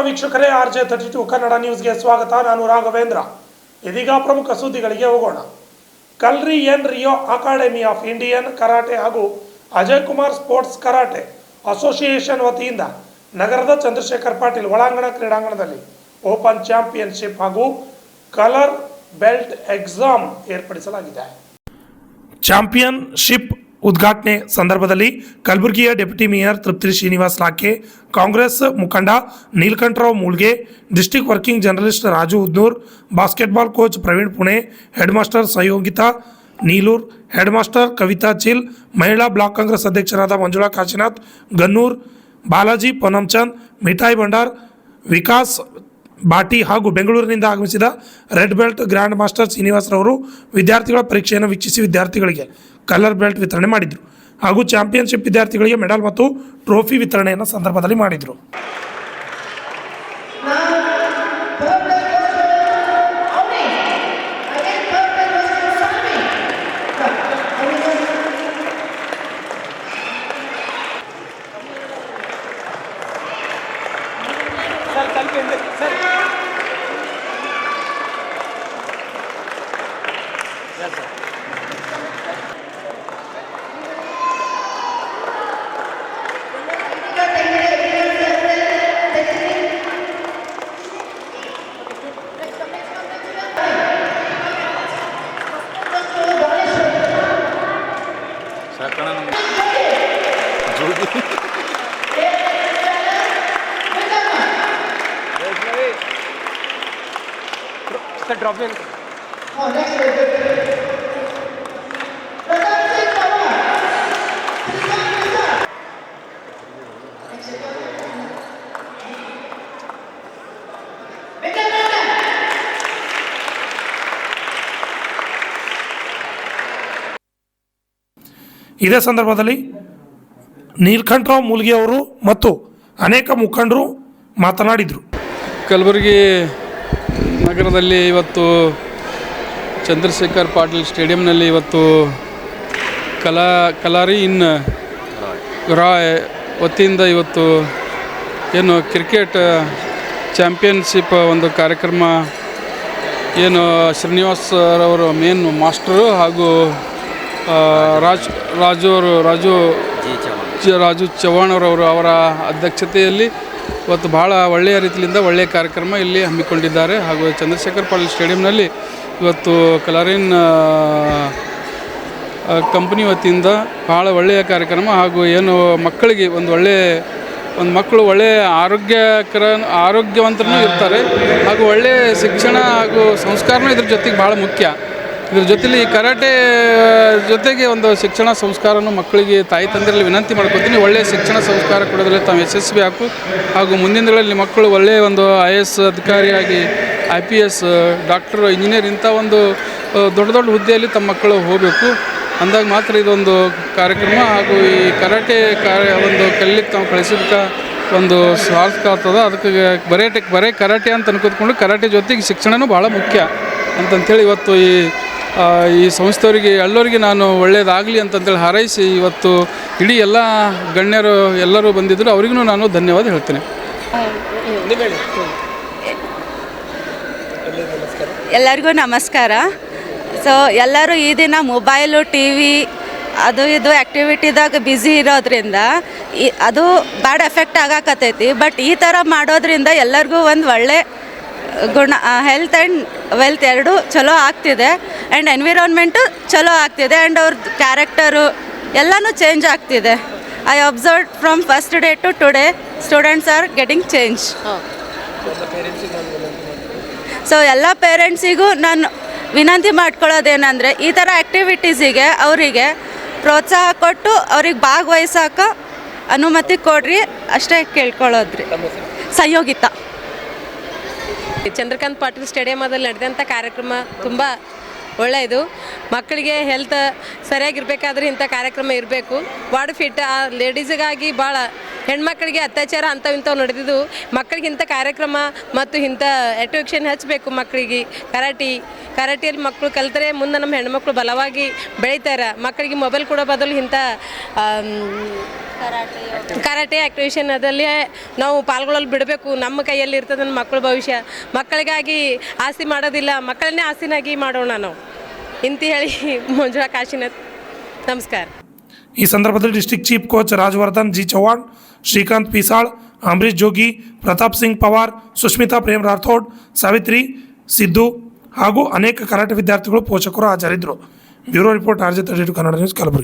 ವೀಕ್ಷಕರೇ, RJ32 ಕನ್ನಡ ನ್ಯೂಸ್ಗೆ ಸ್ವಾಗತ. ನಾನು ರಾಘವೇಂದ್ರ. ಇದೀಗ ಪ್ರಮುಖ ಸುದ್ದಿಗಳಿಗೆ ಹೋಗೋಣ. ಕಲ್ರಿ ಎನ್ ರಿಯೋ ಅಕಾಡೆಮಿ ಆಫ್ ಇಂಡಿಯನ್ ಕರಾಟೆ ಹಾಗೂ Ajay Kumar sports karate association ವತಿಯಿಂದ ನಗರದ ಚಂದ್ರಶೇಖರ್ ಪಾಟೀಲ್ ಒಳಾಂಗಣ ಕ್ರೀಡಾಂಗಣದಲ್ಲಿ ಓಪನ್ ಚಾಂಪಿಯನ್ಶಿಪ್ ಹಾಗೂ ಕಲರ್ ಬೆಲ್ಟ್ ಎಕ್ಸಾಮ್ ಏರ್ಪಡಿಸಲಾಗಿದೆ. ಚಾಂಪಿಯನ್ಶಿಪ್ ಉದ್ಘಾಟನೆ ಸಂದರ್ಭದಲ್ಲಿ ಕಲಬುರಗಿಯ ಡೆಪ್ಯೂಟಿ ಮೇಯರ್ ತೃಪ್ತಿ ಶ್ರೀನಿವಾಸ್ ಲಾಖೆ, ಕಾಂಗ್ರೆಸ್ ಮುಖಂಡ Neelakantharao Moolge, district working journalist Raju Udnoor, basketball coach Praveen Pune, head master Sahayogita Niloor, head master Kavita Chil, ಮಹಿಳಾ ಬ್ಲಾಕ್ ಕಾಂಗ್ರೆಸ್ ಅಧ್ಯಕ್ಷರಾದ ಮಂಜುಳಾ ಕಾಶಿನಾಥ್ ಗನ್ನೂರ್, ಬಾಲಾಜಿ ಪೊನ್ನಂಚಂದ್, ಮಿಠಾಯಿ ಭಂಡಾರ್, ವಿಕಾಸ್ ಬಾಟಿ ಹಾಗೂ ಬೆಂಗಳೂರಿನಿಂದ ಆಗಮಿಸಿದ ರೆಡ್ ಬೆಲ್ಟ್ ಗ್ರ್ಯಾಂಡ್ ಮಾಸ್ಟರ್ ಶ್ರೀನಿವಾಸರವರು ವಿದ್ಯಾರ್ಥಿಗಳ ಪರೀಕ್ಷೆಯನ್ನು ವೀಕ್ಷಿಸಿ ವಿದ್ಯಾರ್ಥಿಗಳಿಗೆ ಕಲರ್ ಬೆಲ್ಟ್ ವಿತರಣೆ ಮಾಡಿದರು ಹಾಗೂ ಚಾಂಪಿಯನ್ಶಿಪ್ ವಿದ್ಯಾರ್ಥಿಗಳಿಗೆ ಮೆಡಲ್ ಮತ್ತು ಟ್ರೋಫಿ ವಿತರಣೆಯನ್ನು ಸಂದರ್ಭದಲ್ಲಿ ಮಾಡಿದರು. Drop in. ಇದೇ ಸಂದರ್ಭದಲ್ಲಿ ನೀಲಕಂಠರಾವ್ ಮೂಲ್ಗೆ ಅವರು ಮತ್ತು ಅನೇಕ ಮುಖಂಡರು ಮಾತನಾಡಿದರು. ಕಲಬುರಗಿ ನಗರದಲ್ಲಿ ಇವತ್ತು ಚಂದ್ರಶೇಖರ್ ಪಾಟೀಲ್ ಸ್ಟೇಡಿಯಂನಲ್ಲಿ ಇವತ್ತು ಕಲಾರಿ ಇನ್ ರಾಯ್ ವತಿಯಿಂದ ಇವತ್ತು ಏನು ಕ್ರಿಕೆಟ್ ಚಾಂಪಿಯನ್ಶಿಪ್ ಒಂದು ಕಾರ್ಯಕ್ರಮ ಏನು ಶ್ರೀನಿವಾಸರವರು ಮೇನ್ ಮಾಸ್ಟರು ಹಾಗೂ ರಾಜು ಚವ್ಹಾಣ್ ಅವರ ಅಧ್ಯಕ್ಷತೆಯಲ್ಲಿ ಇವತ್ತು ಭಾಳ ಒಳ್ಳೆಯ ರೀತಿಯಿಂದ ಒಳ್ಳೆಯ ಕಾರ್ಯಕ್ರಮ ಇಲ್ಲಿ ಹಮ್ಮಿಕೊಂಡಿದ್ದಾರೆ. ಹಾಗೂ ಚಂದ್ರಶೇಖರ್ ಪಾಟೀಲ್ ಸ್ಟೇಡಿಯಂನಲ್ಲಿ ಇವತ್ತು ಕಲರಿನ್ ಕಂಪನಿ ವತಿಯಿಂದ ಭಾಳ ಒಳ್ಳೆಯ ಕಾರ್ಯಕ್ರಮ ಹಾಗೂ ಏನು ಮಕ್ಕಳಿಗೆ ಮಕ್ಕಳು ಒಳ್ಳೆಯ ಆರೋಗ್ಯವಂತರೂ ಇರ್ತಾರೆ ಹಾಗೂ ಒಳ್ಳೆಯ ಶಿಕ್ಷಣ ಹಾಗೂ ಸಂಸ್ಕಾರನೂ ಇದ್ರ ಜೊತೆಗೆ ಭಾಳ ಮುಖ್ಯ. ಇದ್ರ ಜೊತೆಲಿ ಕರಾಟೆ ಜೊತೆಗೆ ಒಂದು ಶಿಕ್ಷಣ ಸಂಸ್ಕಾರನೂ ಮಕ್ಕಳಿಗೆ ತಾಯಿ ತಂದೆಯಲ್ಲಿ ವಿನಂತಿ ಮಾಡ್ಕೊತೀನಿ, ಒಳ್ಳೆಯ ಶಿಕ್ಷಣ ಸಂಸ್ಕಾರ ಕೊಡೋದ್ರಲ್ಲಿ ತಾವು ಯಶಸ್ವಿ ಹಾಗೂ ಮುಂದಿನ ದಿನಗಳಲ್ಲಿ ಮಕ್ಕಳು ಒಳ್ಳೆಯ ಒಂದು IAS ಅಧಿಕಾರಿಯಾಗಿ IPS ಡಾಕ್ಟರ್ ಇಂಜಿನಿಯರ್ ಇಂಥ ಒಂದು ದೊಡ್ಡ ಹುದ್ದೆಯಲ್ಲಿ ತಮ್ಮ ಮಕ್ಕಳು ಹೋಗಬೇಕು ಅಂದಾಗ ಮಾತ್ರ ಇದೊಂದು ಕಾರ್ಯಕ್ರಮ ಹಾಗೂ ಈ ಕರಾಟೆ ಒಂದು ಕಲಿಲಿಕ್ಕೆ ತಾವು ಕಳಿಸಿದಕ್ಕೆ ಒಂದು ಸಾರ್ಥಕ ಆಗ್ತದೆ. ಅದಕ್ಕೆ ಬರೇ ಕರಾಟೆ ಅಂತ ಅನ್ಕೋತ್ಕೊಂಡು ಕರಾಟೆ ಜೊತೆಗೆ ಶಿಕ್ಷಣವೂ ಭಾಳ ಮುಖ್ಯ ಅಂತಂಥೇಳಿ ಇವತ್ತು ಈ ಸಂಸ್ಥೆಯವರಿಗೆ ಎಲ್ಲರಿಗೆ ನಾನು ಒಳ್ಳೆಯದಾಗಲಿ ಅಂತಂತೇಳಿ ಹಾರೈಸಿ ಇವತ್ತು ಇಡೀ ಎಲ್ಲ ಗಣ್ಯರು ಎಲ್ಲರೂ ಬಂದಿದ್ದರು, ಅವರಿಗೂ ನಾನು ಧನ್ಯವಾದ ಹೇಳ್ತೇನೆ. ಎಲ್ಲರಿಗೂ ನಮಸ್ಕಾರ. ಸೊ ಎಲ್ಲರೂ ಈ ದಿನ ಮೊಬೈಲು TV ಇದು ಆ್ಯಕ್ಟಿವಿಟಿದಾಗ ಬ್ಯುಸಿ ಇರೋದ್ರಿಂದ ಅದು ಬ್ಯಾಡ್ ಎಫೆಕ್ಟ್ ಆಗಾಕತ್ತೈತಿ. ಬಟ್ ಈ ಥರ ಮಾಡೋದ್ರಿಂದ ಎಲ್ಲರಿಗೂ ಒಂದು ಒಳ್ಳೆ ಗುಣ, ಹೆಲ್ತ್ ಆ್ಯಂಡ್ ವೆಲ್ತ್ ಎರಡೂ ಚಲೋ ಆಗ್ತಿದೆ ಆ್ಯಂಡ್ ಎನ್ವಿರಾನ್ಮೆಂಟು ಚಲೋ ಆಗ್ತಿದೆ ಆ್ಯಂಡ್ ಅವ್ರ ಕ್ಯಾರೆಕ್ಟರು ಎಲ್ಲನೂ ಚೇಂಜ್ ಆಗ್ತಿದೆ. I observe from first day to today students are getting change. So ಎಲ್ಲ ಪೇರೆಂಟ್ಸಿಗೂ ನಾನು ವಿನಂತಿ ಮಾಡ್ಕೊಳ್ಳೋದೇನೆಂದರೆ ಈ ಥರ ಆ್ಯಕ್ಟಿವಿಟೀಸಿಗೆ ಅವರಿಗೆ ಪ್ರೋತ್ಸಾಹ ಕೊಟ್ಟು ಅವ್ರಿಗೆ ಭಾಗವಹಿಸೋಕೆ ಅನುಮತಿ ಕೊಡ್ರಿ, ಅಷ್ಟೇ ಕೇಳ್ಕೊಳ್ಳೋದ್ರಿ. ಸಹಯೋಗಿತಾ. ಚಂದ್ರಕಾಂತ್ ಪಾಟೀಲ್ ಸ್ಟೇಡಿಯಮದಲ್ಲಿ ನಡೆದಂಥ ಕಾರ್ಯಕ್ರಮ ತುಂಬ ಒಳ್ಳೆಯದು. ಮಕ್ಕಳಿಗೆ ಹೆಲ್ತ್ ಸರಿಯಾಗಿರಬೇಕಾದ್ರೆ ಇಂಥ ಕಾರ್ಯಕ್ರಮ ಇರಬೇಕು. ಬಾಡಿ ಫಿಟ್ ಲೇಡೀಸಿಗಾಗಿ ಭಾಳ ಹೆಣ್ಮಕ್ಳಿಗೆ ಅತ್ಯಾಚಾರ ಇಂಥವು ನಡೆದಿದ್ದು. ಮಕ್ಕಳಿಗೆ ಇಂಥ ಕಾರ್ಯಕ್ರಮ ಮತ್ತು ಇಂಥ ಆ್ಯಕ್ಟಿವೇಷನ್ ಹಚ್ಚಬೇಕು. ಮಕ್ಕಳಿಗೆ ಕರಾಟಿಯಲ್ಲಿ ಮಕ್ಕಳು ಕಲಿತರೆ ಮುಂದೆ ನಮ್ಮ ಹೆಣ್ಮಕ್ಳು ಬಲವಾಗಿ ಬೆಳೀತಾರೆ. ಮಕ್ಕಳಿಗೆ ಮೊಬೈಲ್ ಕೊಡೋ ಬದಲು ಇಂಥ ಕರಾಟೆ ಆ್ಯಕ್ಟಿವೇಷನ್ ಅದರಲ್ಲಿ ನಾವು ಪಾಲ್ಗೊಳ್ಳಲು ಬಿಡಬೇಕು. ನಮ್ಮ ಕೈಯಲ್ಲಿ ಇರ್ತದೆ ನನ್ನ ಮಕ್ಕಳ ಭವಿಷ್ಯ. ಮಕ್ಕಳಿಗಾಗಿ ಆಸ್ತಿ ಮಾಡೋದಿಲ್ಲ, ಮಕ್ಕಳನ್ನೇ ಆಸ್ತಿನಾಗಿ ಮಾಡೋಣ ನಾವು ಇಂತ ಹೇಳಿ ಮಂಜುಳಾ ಕಾಶಿನಾಥ್. ನಮಸ್ಕಾರ. ಈ ಸಂದರ್ಭದಲ್ಲಿ district chief coach Rajvardhan G Chauhan, Srikanth Pisal, Ambarish Jogi, Pratap Singh Pawar, Sushmita Prem Rathod, Savitri Siddu ಹಾಗೂ ಅನೇಕ ಕರಾಟೆ ವಿದ್ಯಾರ್ಥಿಗಳು ಪೋಷಕರು ಹಾಜರಿದ್ದರು. Bureau report RJ32 Kannada news, Kalaburagi.